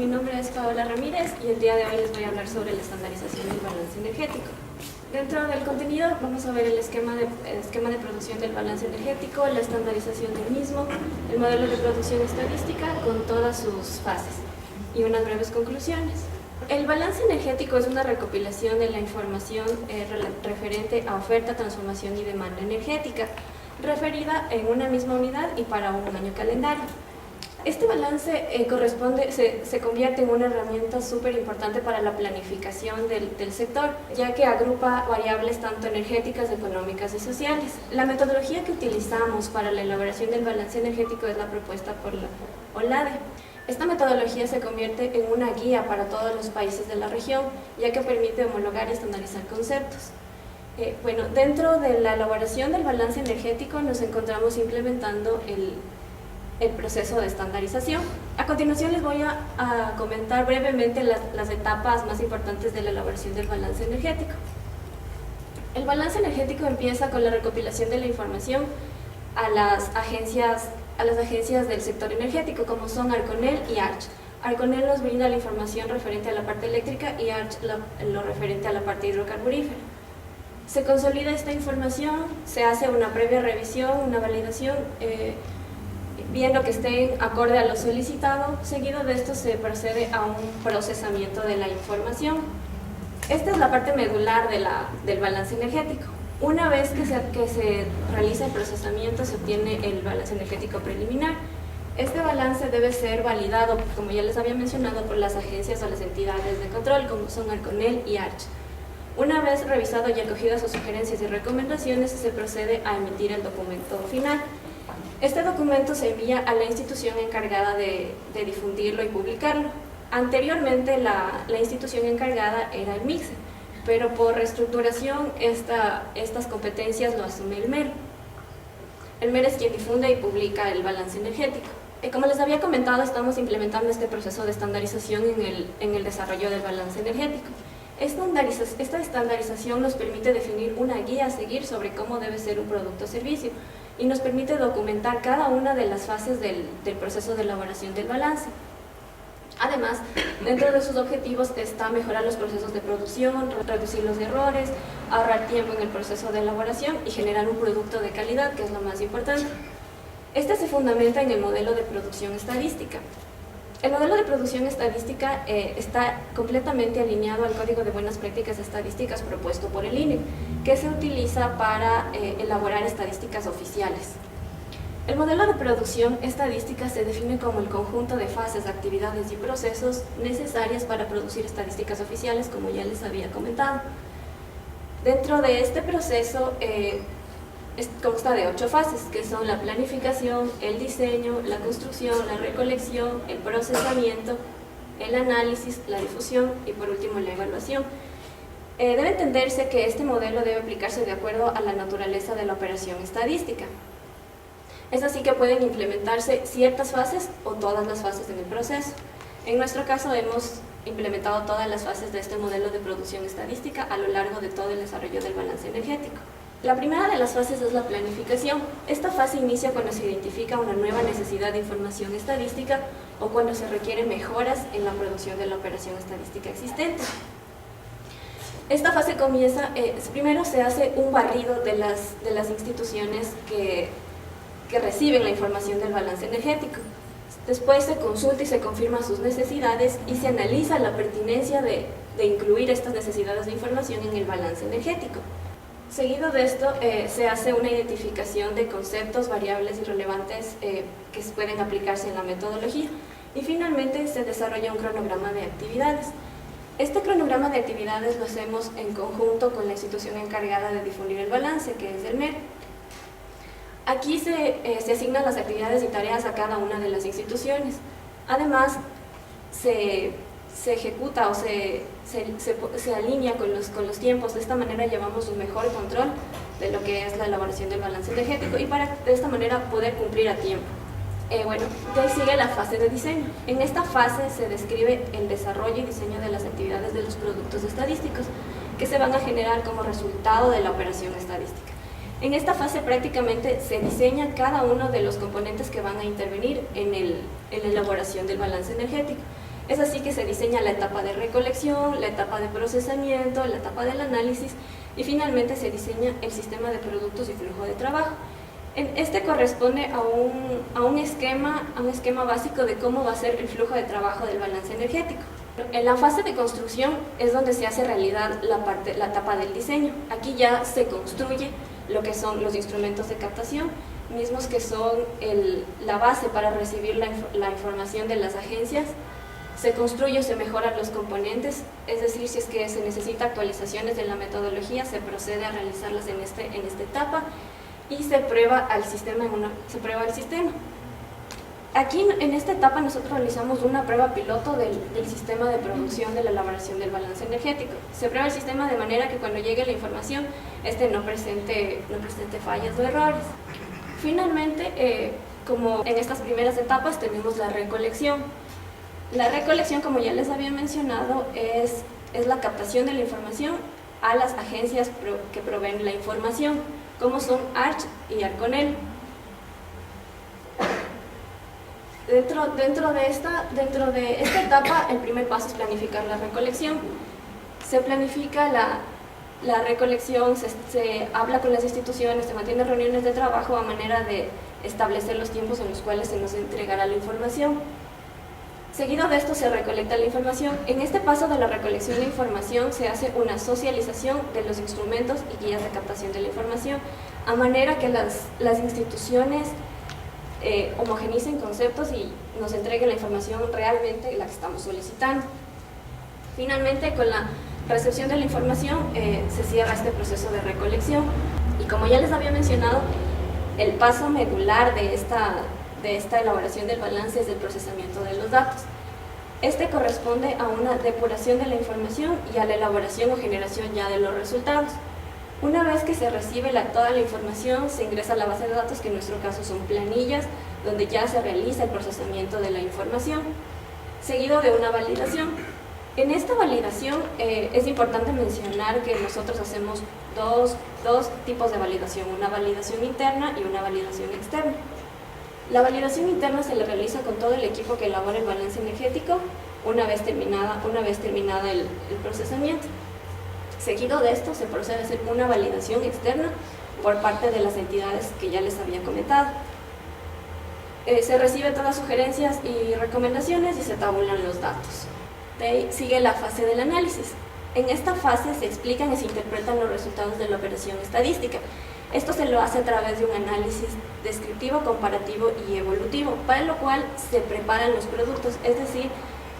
mi nombre es Paola Ramírez y el día de hoy les voy a hablar sobre la estandarización del balance energético. Dentro del contenido vamos a ver el esquema de producción del balance energético, la estandarización del mismo, el modelo de producción estadística con todas sus fases y unas breves conclusiones. El balance energético es una recopilación de la información referente a oferta, transformación y demanda energética, referida en una misma unidad y para un año calendario. Este balance se convierte en una herramienta súper importante para la planificación del sector, ya que agrupa variables tanto energéticas, económicas y sociales. La metodología que utilizamos para la elaboración del balance energético es la propuesta por la OLADE. Esta metodología se convierte en una guía para todos los países de la región, ya que permite homologar y estandarizar conceptos. Dentro de la elaboración del balance energético nos encontramos implementando el proceso de estandarización. A continuación les voy a comentar brevemente las etapas más importantes de la elaboración del balance energético. El balance energético empieza con la recopilación de la información a las agencias del sector energético, como son Arconel y ARCH. Arconel nos brinda la información referente a la parte eléctrica y ARCH lo referente a la parte hidrocarburífera. Se consolida esta información, se hace una previa revisión, una validación, viendo que esté acorde a lo solicitado. Seguido de esto se procede a un procesamiento de la información. Esta es la parte medular del balance energético. Una vez que se realiza el procesamiento, se obtiene el balance energético preliminar. Este balance debe ser validado, como ya les había mencionado, por las agencias o las entidades de control, como son Arconel y ARCH. Una vez revisado y acogidas sus sugerencias y recomendaciones, se procede a emitir el documento final. Este documento se envía a la institución encargada de difundirlo y publicarlo. Anteriormente la institución encargada era el MICSE, pero por reestructuración estas competencias lo asume el MER. El MER es quien difunde y publica el balance energético. Como les había comentado, estamos implementando este proceso de estandarización en el desarrollo del balance energético. Esta estandarización nos permite definir una guía a seguir sobre cómo debe ser un producto o servicio y nos permite documentar cada una de las fases del proceso de elaboración del balance. Además, dentro de sus objetivos está mejorar los procesos de producción, reducir los errores, ahorrar tiempo en el proceso de elaboración y generar un producto de calidad, que es lo más importante. Este se fundamenta en el modelo de producción estadística. El modelo de producción estadística está completamente alineado al Código de Buenas Prácticas Estadísticas propuesto por el INE, que se utiliza para elaborar estadísticas oficiales. El modelo de producción estadística se define como el conjunto de fases, actividades y procesos necesarias para producir estadísticas oficiales, como ya les había comentado. Dentro de este proceso consta de 8 fases, que son la planificación, el diseño, la construcción, la recolección, el procesamiento, el análisis, la difusión y por último la evaluación. Debe entenderse que este modelo debe aplicarse de acuerdo a la naturaleza de la operación estadística. Es así que pueden implementarse ciertas fases o todas las fases en el proceso. En nuestro caso hemos implementado todas las fases de este modelo de producción estadística a lo largo de todo el desarrollo del balance energético. La primera de las fases es la planificación. Esta fase inicia cuando se identifica una nueva necesidad de información estadística o cuando se requieren mejoras en la producción de la operación estadística existente. Esta fase comienza, primero se hace un barrido de las instituciones que reciben la información del balance energético. Después se consulta y se confirma sus necesidades y se analiza la pertinencia de incluir estas necesidades de información en el balance energético. Seguido de esto, se hace una identificación de conceptos, variables y relevantes que pueden aplicarse en la metodología. Y finalmente se desarrolla un cronograma de actividades. Este cronograma de actividades lo hacemos en conjunto con la institución encargada de difundir el balance, que es el MER. Aquí se asignan las actividades y tareas a cada una de las instituciones. Además, se ejecuta o se alinea con los tiempos. De esta manera llevamos un mejor control de lo que es la elaboración del balance energético y de esta manera poder cumplir a tiempo. De ahí sigue la fase de diseño. En esta fase se describe el desarrollo y diseño de las actividades de los productos estadísticos que se van a generar como resultado de la operación estadística. En esta fase prácticamente se diseña cada uno de los componentes que van a intervenir en la elaboración del balance energético. Es así que se diseña la etapa de recolección, la etapa de procesamiento, la etapa del análisis y finalmente se diseña el sistema de productos y flujo de trabajo. Este corresponde a un esquema básico de cómo va a ser el flujo de trabajo del balance energético. En la fase de construcción es donde se hace realidad la etapa del diseño. Aquí ya se construye lo que son los instrumentos de captación, mismos que son la base para recibir la información de las agencias. Se construye o se mejoran los componentes, es decir, si es que se necesita actualizaciones de la metodología, se procede a realizarlas en esta etapa y se prueba al sistema. Aquí en esta etapa nosotros realizamos una prueba piloto del sistema de producción de la elaboración del balance energético. Se prueba el sistema de manera que cuando llegue la información no presente fallas o errores. Finalmente, como en estas primeras etapas tenemos la recolección. La recolección, como ya les había mencionado, es la captación de la información a las agencias que proveen la información, como son ARCH y Arconel. Dentro de esta etapa, el primer paso es planificar la recolección. Se planifica la recolección, se habla con las instituciones, se mantienen reuniones de trabajo a manera de establecer los tiempos en los cuales se nos entregará la información. Seguido de esto se recolecta la información. En este paso de la recolección de información se hace una socialización de los instrumentos y guías de captación de la información, a manera que las instituciones homogenicen conceptos y nos entreguen la información realmente la que estamos solicitando. Finalmente, con la recepción de la información se cierra este proceso de recolección. Y como ya les había mencionado, el paso medular de esta elaboración del balance es el procesamiento de los datos. Este corresponde a una depuración de la información y a la elaboración o generación ya de los resultados. Una vez que se recibe toda la información, se ingresa a la base de datos, que en nuestro caso son planillas, donde ya se realiza el procesamiento de la información, seguido de una validación. En esta validación es importante mencionar que nosotros hacemos dos tipos de validación, una validación interna y una validación externa. La validación interna se le realiza con todo el equipo que elabora el balance energético una vez terminada el procesamiento. Seguido de esto se procede a hacer una validación externa por parte de las entidades que ya les había comentado. Se reciben todas sugerencias y recomendaciones y se tabulan los datos. De ahí sigue la fase del análisis. En esta fase se explican y se interpretan los resultados de la operación estadística. Esto se lo hace a través de un análisis descriptivo, comparativo y evolutivo, para lo cual se preparan los productos, es decir,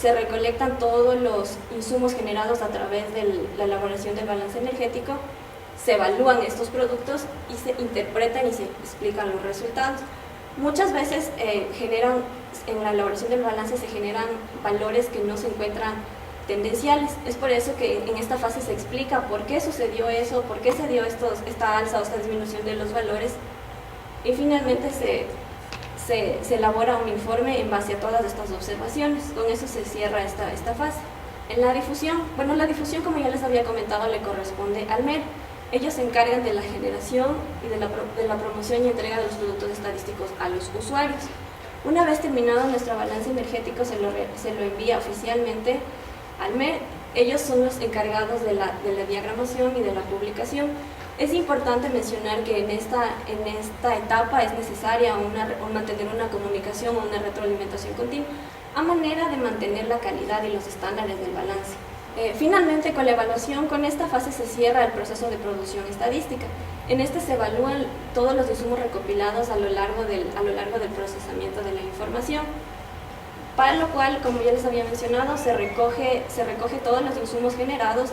se recolectan todos los insumos generados a través de la elaboración del balance energético, se evalúan estos productos y se interpretan y se explican los resultados. Muchas veces en la elaboración del balance se generan valores que no se encuentran tendenciales. Es por eso que en esta fase se explica por qué sucedió eso, por qué se dio esta alza o esta disminución de los valores, y finalmente se elabora un informe en base a todas estas observaciones. Con eso se cierra esta fase. En la difusión, como ya les había comentado, le corresponde al MER. Ellos se encargan de la generación y de la promoción y entrega de los productos estadísticos a los usuarios. Una vez terminado nuestro balance energético, se lo envía oficialmente al MER. Ellos son los encargados de la diagramación y de la publicación. Es importante mencionar que en esta etapa es necesaria mantener una comunicación o una retroalimentación continua a manera de mantener la calidad y los estándares del balance. Finalmente, con la evaluación, con esta fase se cierra el proceso de producción estadística. En este se evalúan todos los insumos recopilados a lo largo del procesamiento de la información, para lo cual, como ya les había mencionado, se recoge todos los insumos generados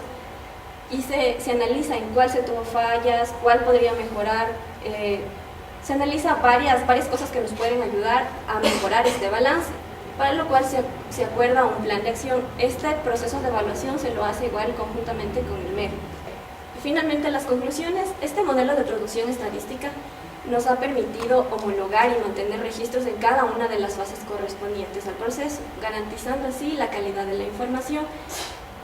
y se analiza en cuál se tuvo fallas, cuál podría mejorar. Se analiza varias cosas que nos pueden ayudar a mejorar este balance, para lo cual se acuerda un plan de acción. Este proceso de evaluación se lo hace igual conjuntamente con el MER. Finalmente, las conclusiones. Este modelo de producción estadística nos ha permitido homologar y mantener registros en cada una de las fases correspondientes al proceso, garantizando así la calidad de la información.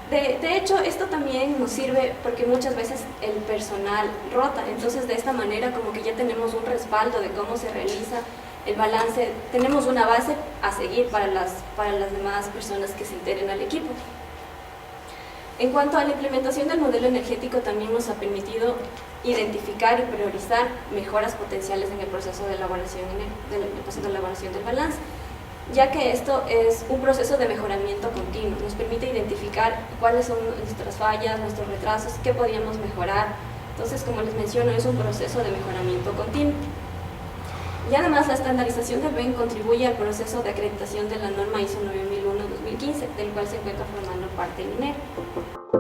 De hecho, esto también nos sirve porque muchas veces el personal rota, entonces de esta manera como que ya tenemos un respaldo de cómo se realiza el balance, tenemos una base a seguir para las demás personas que se integren al equipo. En cuanto a la implementación del modelo energético, también nos ha permitido identificar y priorizar mejoras potenciales en el proceso de elaboración del balance, ya que esto es un proceso de mejoramiento continuo, nos permite identificar cuáles son nuestras fallas, nuestros retrasos, qué podríamos mejorar. Entonces, como les menciono, es un proceso de mejoramiento continuo. Y además, la estandarización del BEN contribuye al proceso de acreditación de la norma ISO 9001-2015, del cual se encuentra formando parte el INER.